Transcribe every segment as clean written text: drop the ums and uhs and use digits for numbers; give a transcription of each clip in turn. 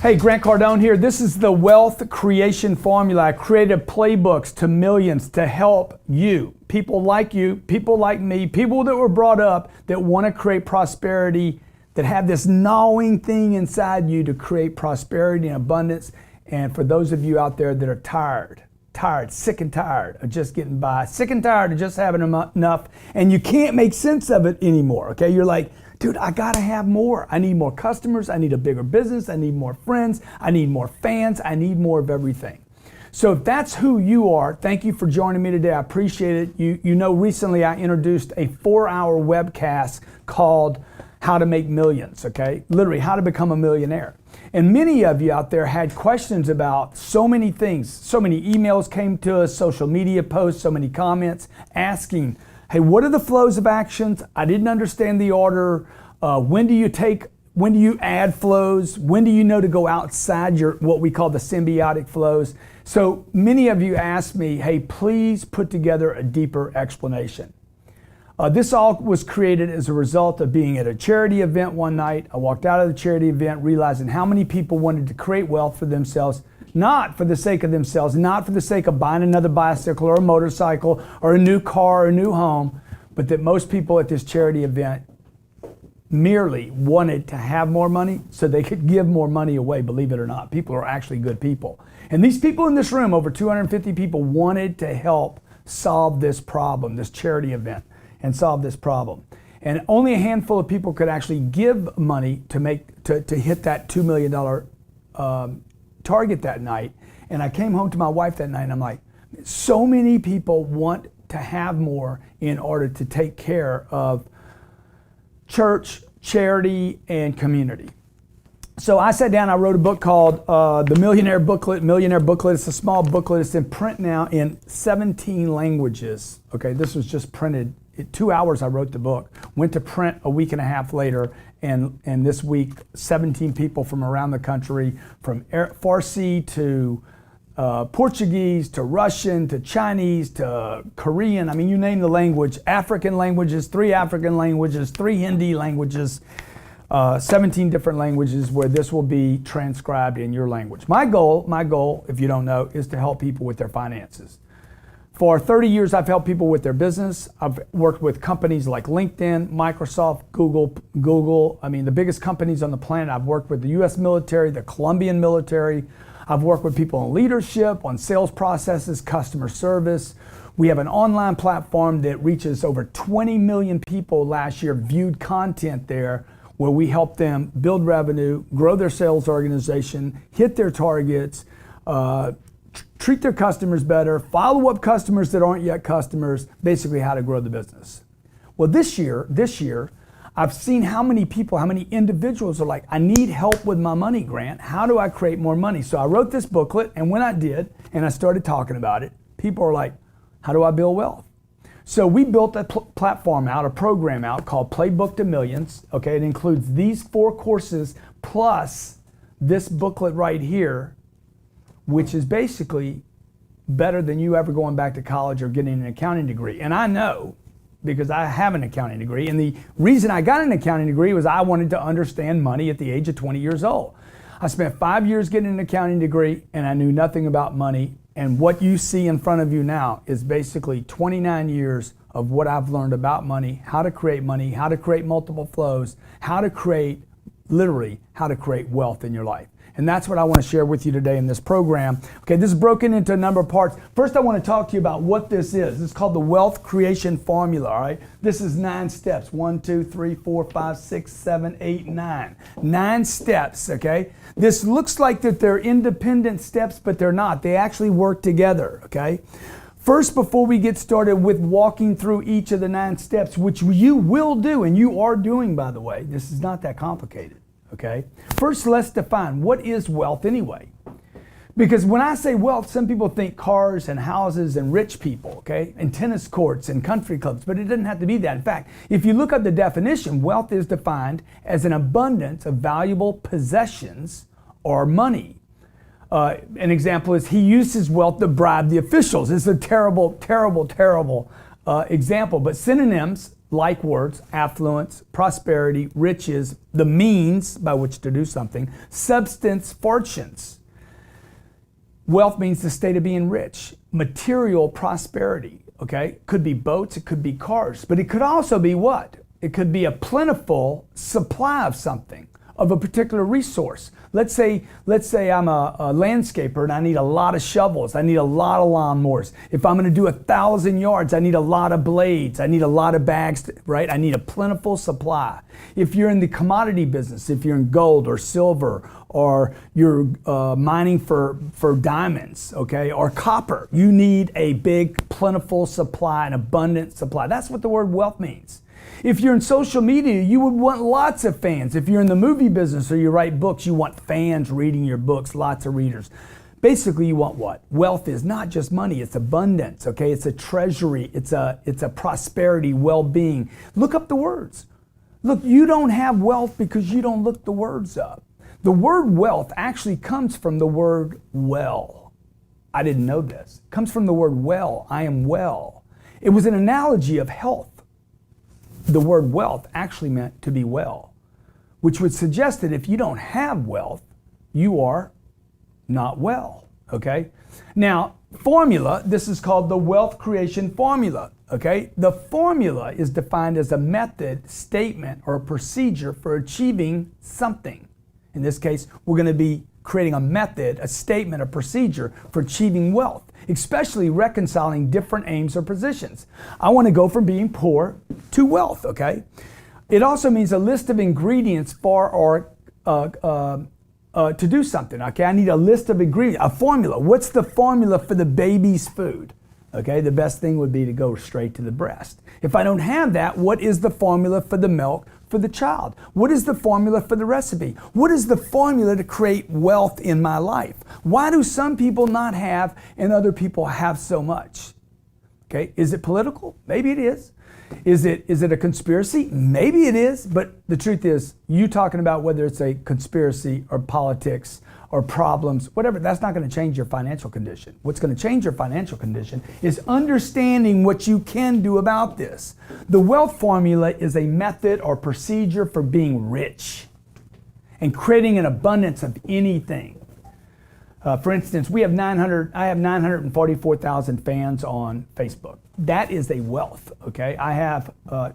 Hey, Grant Cardone here. This is the wealth creation formula. I created playbooks to millions to help you, people like me, people that were brought up that want to create prosperity, that have this gnawing thing inside you to create prosperity and abundance. And for those of you out there that are tired, sick and tired of just getting by, sick and tired of just having enough, and you can't make sense of it anymore, okay? You're like, dude, I gotta have more. I need more customers, I need a bigger business, I need more friends, I need more fans, I need more of everything. So if that's who you are, thank you for joining me today. I appreciate it. You know, recently I introduced a 4-hour webcast called How to Make Millions, okay? Literally, how to become a millionaire. And many of you out there had questions about so many things. So many emails came to us, social media posts, so many comments asking, hey, what are the flows of actions? I didn't understand the order. When do you add flows? When do you know to go outside your, what we call the symbiotic flows? So many of you asked me, hey, please put together a deeper explanation. This all was created as a result of being at a charity event one night. I walked out of the charity event realizing how many people wanted to create wealth for themselves, not for the sake of themselves, not for the sake of buying another bicycle or a motorcycle or a new car or a new home, but that most people at this charity event merely wanted to have more money so they could give more money away, believe it or not. People are actually good people. And these people in this room, over 250 people, wanted to help solve this problem, this charity event, and solve this problem. And only a handful of people could actually give money to hit that $2 million target that night. And I came home to my wife that night and I'm like, so many people want to have more in order to take care of church, charity, and community. So I sat down, I wrote a book called The Millionaire Booklet. Millionaire Booklet, it's a small booklet. It's in print now in 17 languages. Okay, this was just printed. In 2 hours I wrote the book. Went to print a week and a half later, and this week 17 people from around the country, from Farsi to Portuguese to Russian to Chinese to Korean, I mean, you name the language, African languages, 3 African languages, 3 Hindi languages, 17 different languages where this will be transcribed in your language. My goal, if you don't know, is to help people with their finances. For 30 years, I've helped people with their business. I've worked with companies like LinkedIn, Microsoft, Google. I mean, the biggest companies on the planet. I've worked with the US military, the Colombian military. I've worked with people in leadership, on sales processes, customer service. We have an online platform that reaches over 20 million people last year, viewed content there, where we help them build revenue, grow their sales organization, hit their targets, treat their customers better, follow up customers that aren't yet customers, basically how to grow the business. Well, this year, I've seen how many people, how many individuals are like, I need help with my money, Grant. How do I create more money? So I wrote this booklet, and when I did, and I started talking about it, people are like, how do I build wealth? So we built a platform out, a program out called Playbook to Millions. Okay, it includes these 4 courses plus this booklet right here, which is basically better than you ever going back to college or getting an accounting degree. And I know, because I have an accounting degree, and the reason I got an accounting degree was I wanted to understand money at the age of 20 years old. I spent 5 years getting an accounting degree, and I knew nothing about money. And what you see in front of you now is basically 29 years of what I've learned about money, how to create multiple flows, how to create wealth in your life. And that's what I want to share with you today in this program. Okay, this is broken into a number of parts. First, I want to talk to you about what this is. It's called the Wealth Creation Formula, all right? This is 9 steps. 1, 2, 3, 4, 5, 6, 7, 8, 9. 9 steps, okay? This looks like that they're independent steps, but they're not. They actually work together, okay? First, before we get started with walking through each of the 9 steps, which you will do, and you are doing, by the way, this is not that complicated. Okay. First, let's define what is wealth anyway. Because when I say wealth, some people think cars and houses and rich people, okay, and tennis courts and country clubs, but it doesn't have to be that. In fact, if you look up the definition, wealth is defined as an abundance of valuable possessions or money. An example is he used his wealth to bribe the officials. It's a terrible example, but synonyms like words, affluence, prosperity, riches, the means by which to do something, substance, fortunes. Wealth means the state of being rich, material prosperity, okay? Could be boats, it could be cars, but it could also be what? It could be a plentiful supply of something, of a particular resource. Let's say I'm a landscaper and I need a lot of shovels. I need a lot of lawnmowers. If I'm gonna do 1,000 yards, I need a lot of blades. I need a lot of bags, right? I need a plentiful supply. If you're in the commodity business, if you're in gold or silver, or you're mining for diamonds, okay, or copper, you need a big, plentiful supply, an abundant supply. That's what the word wealth means. If you're in social media, you would want lots of fans. If you're in the movie business or you write books, you want fans reading your books, lots of readers. Basically, you want what? Wealth is not just money, it's abundance, okay? It's a treasury, it's a prosperity, well-being. Look up the words. Look, you don't have wealth because you don't look the words up. The word wealth actually comes from the word well. I didn't know this. It comes from the word well, I am well. It was an analogy of health. The word wealth actually meant to be well, which would suggest that if you don't have wealth, you are not well, okay? Now, formula, this is called the wealth creation formula, okay? The formula is defined as a method, statement, or a procedure for achieving something. In this case, we're gonna be creating a method, a statement, a procedure for achieving wealth, especially reconciling different aims or positions. I want to go from being poor to wealth, okay? It also means a list of ingredients for or to do something, okay? I need a list of ingredients, a formula. What's the formula for the baby's food? Okay, the best thing would be to go straight to the breast. If I don't have that, what is the formula for the milk for the child? What is the formula for the recipe? What is the formula to create wealth in my life? Why do some people not have and other people have so much? Okay, is it political? Maybe it is. Is it a conspiracy? Maybe it is, but the truth is, you talking about whether it's a conspiracy or politics or problems, whatever, that's not going to change your financial condition. What's going to change your financial condition is understanding what you can do about this. The wealth formula is a method or procedure for being rich and creating an abundance of anything. For instance, I have 944,000 fans on Facebook. That is a wealth, okay? I have 5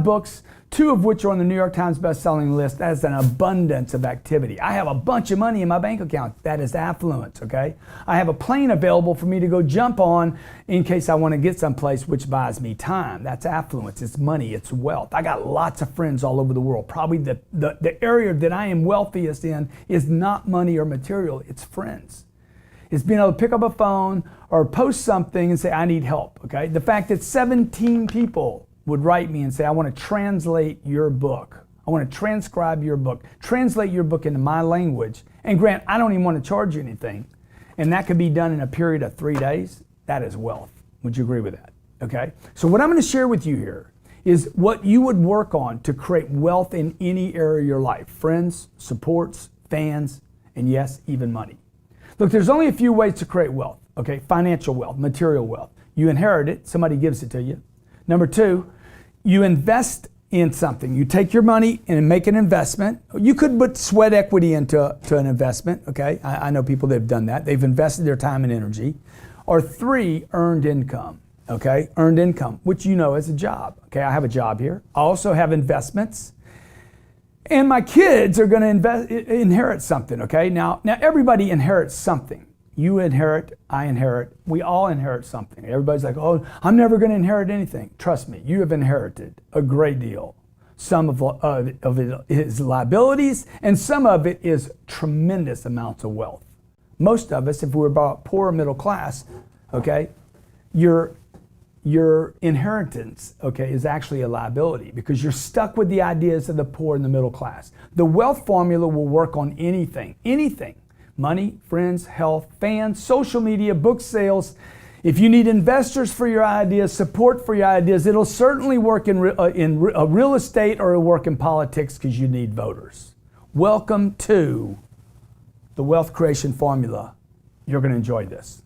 books, 2 of which are on the New York Times best-selling list. That is an abundance of activity. I have a bunch of money in my bank account. That is affluence, okay? I have a plane available for me to go jump on in case I want to get someplace, which buys me time. That's affluence. It's money. It's wealth. I got lots of friends all over the world. Probably the area that I am wealthiest in is not money or material. It's friends. It's being able to pick up a phone or post something and say, I need help, okay? The fact that 17 people would write me and say, I want to translate your book. I want to transcribe your book, translate your book into my language. And Grant, I don't even want to charge you anything. And that could be done in a period of 3 days. That is wealth. Would you agree with that? Okay? So what I'm going to share with you here is what you would work on to create wealth in any area of your life. Friends, supports, fans, and yes, even money. Look, there's only a few ways to create wealth, okay? Financial wealth, material wealth. You inherit it, somebody gives it to you. Number 2, you invest in something. You take your money and make an investment. You could put sweat equity into an investment, okay? I know people that have done that. They've invested their time and energy. Or 3, earned income, okay? Earned income, which you know is a job, okay? I have a job here. I also have investments. And my kids are going to inherit something, okay? Now everybody inherits something. You inherit, I inherit, we all inherit something. Everybody's like, oh, I'm never going to inherit anything. Trust me, you have inherited a great deal. Some of it is liabilities, and some of it is tremendous amounts of wealth. Most of us, if we were about poor or middle class, okay, your inheritance, okay, is actually a liability because you're stuck with the ideas of the poor and the middle class. The wealth formula will work on anything. Money, friends, health, fans, social media, book sales. If you need investors for your ideas, support for your ideas, it'll certainly work in real estate or it'll work in politics because you need voters. Welcome to the wealth creation formula. You're going to enjoy this.